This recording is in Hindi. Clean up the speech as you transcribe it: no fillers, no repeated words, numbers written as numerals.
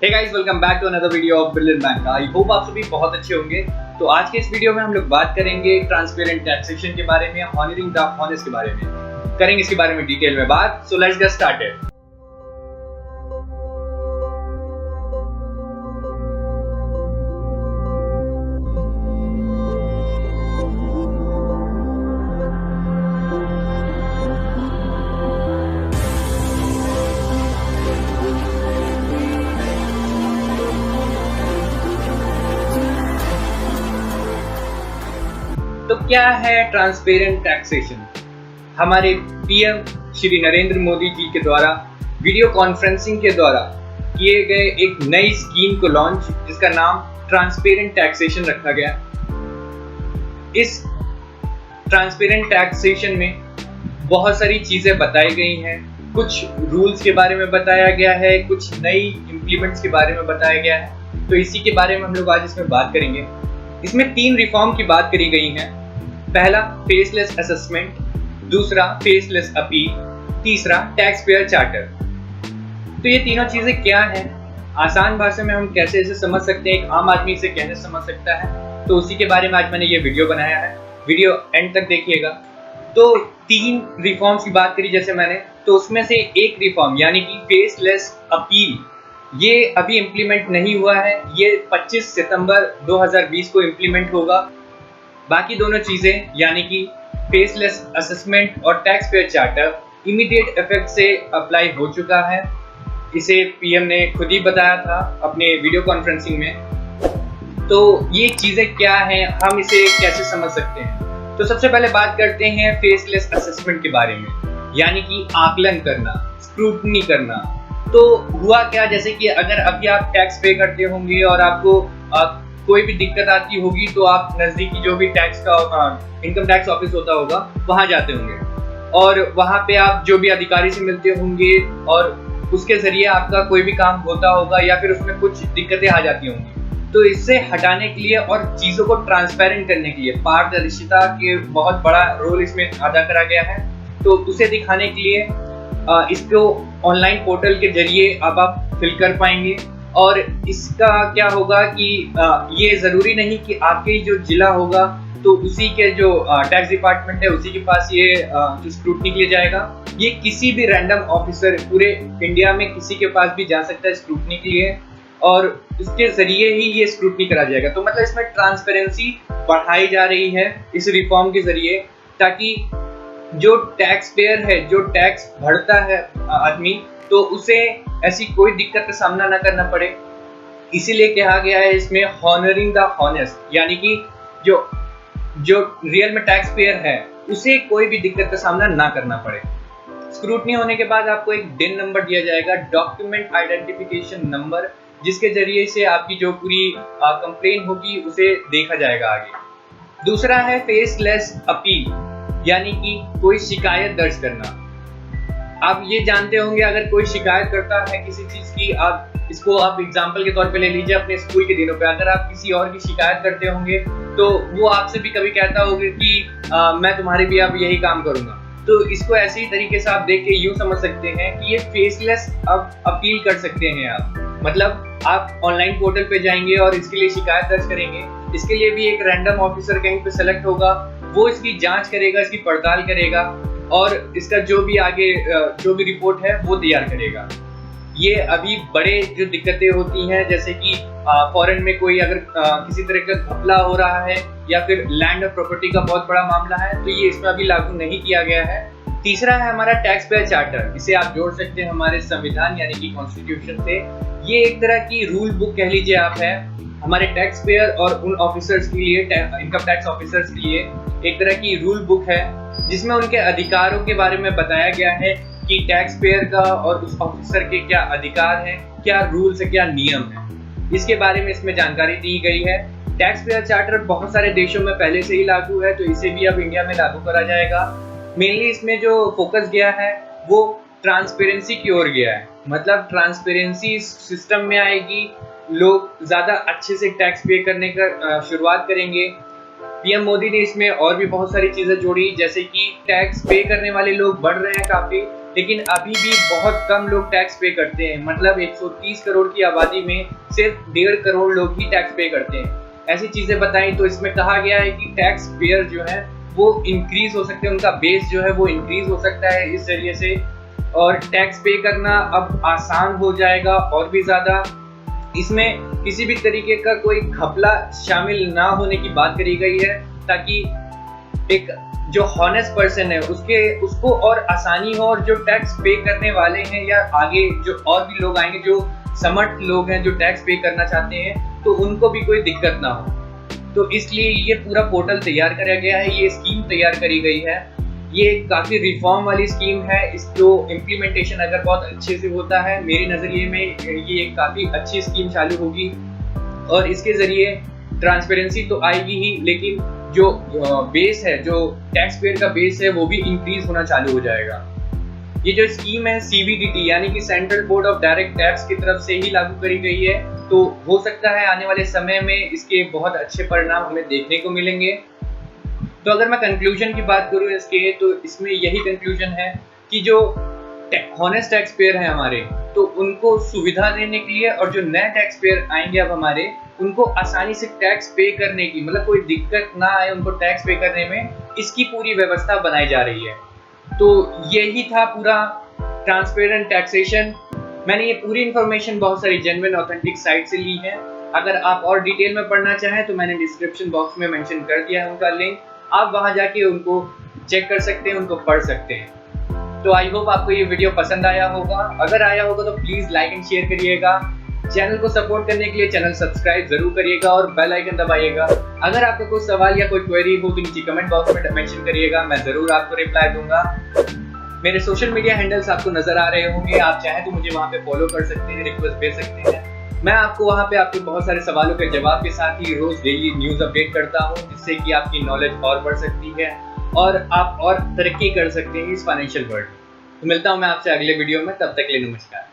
Hey guys, welcome back to another video of Brilliant Bank. I hope आप सभी बहुत अच्छे होंगे। तो आज के इस वीडियो में हम लोग बात करेंगे ट्रांसपेरेंट टैक्सेशन के बारे में, ऑनरिंग द ऑनेस्ट के बारे में करेंगे, इसके बारे में डिटेल में बात। So let's get started. तो क्या है ट्रांसपेरेंट टैक्सेशन? हमारे पीएम श्री नरेंद्र मोदी जी के द्वारा वीडियो कॉन्फ्रेंसिंग के द्वारा किए गए एक नई स्कीम को लॉन्च, जिसका नाम ट्रांसपेरेंट टैक्सेशन रखा गया। इस ट्रांसपेरेंट टैक्सेशन में बहुत सारी चीजें बताई गई हैं, कुछ रूल्स के बारे में बताया गया है, कुछ नई इंप्लीमेंट्स के बारे में बताया गया है। तो इसी के बारे में हम लोग आज इसमें बात करेंगे। इसमें 3 रिफॉर्म की बात करी गई है। पहला फेसलेस असेसमेंट, दूसरा फेसलेस अपील, तीसरा टैक्स पेयर चार्टर। तो ये तीनों चीजें क्या हैं, आसान भाषा में हम कैसे इसे समझ सकते हैं, एक आम आदमी इसे कैसे समझ सकता है, तो उसी के बारे में आज मैंने ये वीडियो बनाया है। वीडियो एंड तक देखिएगा। तो 3 रिफॉर्म्स की बात करी जैसे मैंने, तो उसमें से एक रिफॉर्म यानी कि फेसलेस अपील, ये अभी इम्प्लीमेंट नहीं हुआ है। ये 25 सितंबर 2020 को इम्प्लीमेंट होगा। बाकी दोनों चीजें यानी कि फेसलेस असेसमेंट और tax payer charter immediate effect से अप्लाई हो चुका है। इसे पीएम ने खुद ही बताया था अपने वीडियो कॉन्फ्रेंसिंग में। तो ये चीजें क्या हैं, हम इसे कैसे समझ सकते हैं? तो सबसे पहले बात करते हैं फेसलेस असेसमेंट के बारे में, यानी कि आकलन करना, स्क्रूटनी करना। तो हुआ क्या, जैसे कि अगर अभी आप टैक्स पे करते होंगे और आपको कोई भी दिक्कत आती होगी, तो आप नजदीकी जो भी टैक्स का इनकम टैक्स ऑफिस होता होगा वहां जाते होंगे, और वहां पे आप जो भी अधिकारी से मिलते होंगे और उसके जरिए आपका कोई भी काम होता होगा या फिर उसमें कुछ दिक्कतें आ जाती होंगी। तो इससे हटाने के लिए और चीजों को ट्रांसपेरेंट करने के लिए पारदर्शिता के बहुत बड़ा रोल इसमें अदा करा गया है। तो उसे दिखाने के लिए इसको ऑनलाइन पोर्टल के जरिए अब आप फिल कर पाएंगे। और इसका क्या होगा कि ये जरूरी नहीं कि आपके जो जिला होगा तो उसी के जो टैक्स डिपार्टमेंट है उसी के पास ये जो स्क्रूटनी के लिए जाएगा। ये किसी भी रैंडम ऑफिसर पूरे इंडिया में किसी के पास भी जा सकता है स्क्रूटनी के लिए, और इसके जरिए ही ये स्क्रूटनी करा जाएगा। तो मतलब इसमें ट्रांसपेरेंसी बढ़ाई जा रही है इस रिफॉर्म के जरिए, ताकि जो टैक्स पेयर है, जो टैक्स भरता है आदमी, तो उसे ऐसी कोई दिक्कत का सामना ना करना पड़े। इसीलिए कहा गया है इसमें ऑनरिंग द ऑनेस्ट, यानी कि जो रियल में टैक्स पेयर है उसे कोई भी दिक्कत का सामना ना करना पड़े। स्क्रूटनी होने के बाद आपको एक डिन नंबर दिया जाएगा, डॉक्यूमेंट आइडेंटिफिकेशन नंबर, जिसके जरिए से आपकी जो पूरी कंप्लेन होगी उसे देखा जाएगा आगे। दूसरा है फेसलेस अपील, यानी कि कोई शिकायत दर्ज करना। आप ये जानते होंगे, अगर कोई शिकायत करता है किसी चीज की, आप एग्जांपल के तौर पे ले लीजिए अपने स्कूल के दिनों पे, अगर आप किसी और की शिकायत करते होंगे तो वो आपसे भी कभी कहता होगा कि मैं तुम्हारे भी अब यही काम करूंगा। तो इसको ऐसे ही तरीके से आप देख के यूं समझ सकते हैं कि ये फेसलेस अब अपील कर सकते हैं आप। मतलब आप ऑनलाइन पोर्टल पे जाएंगे और इसके लिए शिकायत दर्ज करेंगे। इसके लिए भी एक रैंडम ऑफिसर कहीं पे सेलेक्ट होगा, वो इसकी जांच करेगा, इसकी पड़ताल करेगा और इसका जो भी आगे जो भी रिपोर्ट है वो तैयार करेगा। ये अभी बड़े जो दिक्कतें होती हैं, जैसे कि फॉरेन में कोई अगर किसी तरह का घपला हो रहा है या फिर लैंड और प्रॉपर्टी का बहुत बड़ा मामला है, तो ये इसमें अभी लागू नहीं किया गया है। तीसरा है हमारा टैक्स पेयर चार्टर। इसे आप जोड़ सकते हैं हमारे संविधान यानी कि कॉन्स्टिट्यूशन से। ये एक तरह की रूल बुक कह लीजिए आप, है हमारे टैक्स पेयर और उन ऑफिसर्स के लिए, इनकम टैक्स ऑफिसर्स के लिए एक तरह की रूल बुक है, जिसमें उनके अधिकारों के बारे में बताया गया है कि टैक्स पेयर का और उस ऑफिसर के क्या अधिकार हैं, क्या रूल्स है, क्या नियम है, इसके बारे में इसमें जानकारी दी गई है। टैक्स पेयर चार्टर बहुत सारे देशों में पहले से ही लागू है, तो इसे भी अब इंडिया में लागू करा जाएगा। मेनली इसमें जो फोकस गया है वो ट्रांसपेरेंसी की ओर गया है। मतलब ट्रांसपेरेंसी सिस्टम में आएगी, लोग ज्यादा अच्छे से टैक्स पे करने का शुरुआत करेंगे। पीएम मोदी ने इसमें और भी बहुत सारी चीजें जोड़ी, जैसे कि टैक्स पे करने वाले लोग बढ़ रहे हैं काफी, लेकिन अभी भी बहुत कम लोग टैक्स पे करते हैं। मतलब 130 करोड़ की आबादी में सिर्फ 1.5 करोड़ लोग ही टैक्स पे करते हैं। ऐसी चीज़ें बताई तो इसमें कहा गया है कि टैक्स पेयर जो है वो इंक्रीज हो सकते हैं, उनका बेस जो है वो इंक्रीज हो सकता है इस जरिए से, और टैक्स पे करना अब आसान हो जाएगा और भी ज़्यादा। इसमें किसी भी तरीके का कोई घपला शामिल ना होने की बात करी गई है, ताकि एक जो हॉनेस्ट पर्सन है उसको और आसानी हो, और जो टैक्स पे करने वाले हैं या आगे जो और भी लोग आएंगे जो समर्थ लोग हैं जो टैक्स पे करना चाहते हैं, तो उनको भी कोई दिक्कत ना हो। तो इसलिए ये पूरा पोर्टल तैयार करा गया है, ये स्कीम तैयार करी गई है। ये काफ़ी रिफॉर्म वाली स्कीम है। इसको इम्प्लीमेंटेशन अगर बहुत अच्छे से होता है, मेरे नज़रिए में ये एक काफ़ी अच्छी स्कीम चालू होगी, और इसके ज़रिए ट्रांसपेरेंसी तो आएगी ही, लेकिन जो बेस है, जो टैक्स पेयर का बेस है, वो भी इंक्रीज होना चालू हो जाएगा। ये जो स्कीम है CBDT यानी कि central board of direct tax की तरफ से ही लागू करी गई है, तो हो सकता है आने वाले समय में इसके बहुत अच्छे परिणाम हमें देखने को मिलेंगे। तो अगर मैं कंक्लूजन की बात करूँ इसके, तो इसमें यही कंक्लूजन है कि जो हॉनेस्ट टैक्स पेयर हैं हमारे, तो उनको सुविधा देने के लिए, और जो नए टैक्स पेयर आएंगे अब हमारे, उनको आसानी से टैक्स पे करने की, मतलब कोई दिक्कत ना आए उनको टैक्स पे करने में, इसकी पूरी व्यवस्था बनाई जा रही है। तो यही था पूरा ट्रांसपेरेंट टैक्सेशन। मैंने ये पूरी इन्फॉर्मेशन बहुत सारी जेन्युइन ऑथेंटिक साइट से ली है। अगर आप और डिटेल में पढ़ना चाहें तो मैंने डिस्क्रिप्शन बॉक्स में मेंशन कर दिया है उनका लिंक, आप वहां जाके उनको चेक कर सकते हैं, उनको पढ़ सकते हैं। तो आई होप आपको ये वीडियो पसंद आया होगा। अगर आया होगा तो प्लीज़ लाइक एंड शेयर करिएगा। चैनल को सपोर्ट करने के लिए चैनल सब्सक्राइब जरूर करिएगा और बेल आइकन दबाइएगा। अगर आपका कोई सवाल या कोई क्वेरी हो तो नीचे कमेंट बॉक्स में मेंशन करिएगा, मैं ज़रूर आपको रिप्लाई दूंगा। मेरे सोशल मीडिया हैंडल्स आपको नजर आ रहे होंगे, आप चाहें तो मुझे वहाँ पे फॉलो कर सकते हैं, रिक्वेस्ट भेज सकते हैं। मैं आपको वहाँ पे आपके बहुत सारे सवालों के जवाब के साथ ही रोज डेली न्यूज़ अपडेट करता हूँ, जिससे कि आपकी नॉलेज और बढ़ सकती है और आप और तरक्की कर सकते हैं इस फाइनेंशियल वर्ल्ड। तो मिलता हूँ मैं आपसे अगले वीडियो में, तब तक के लिए नमस्कार।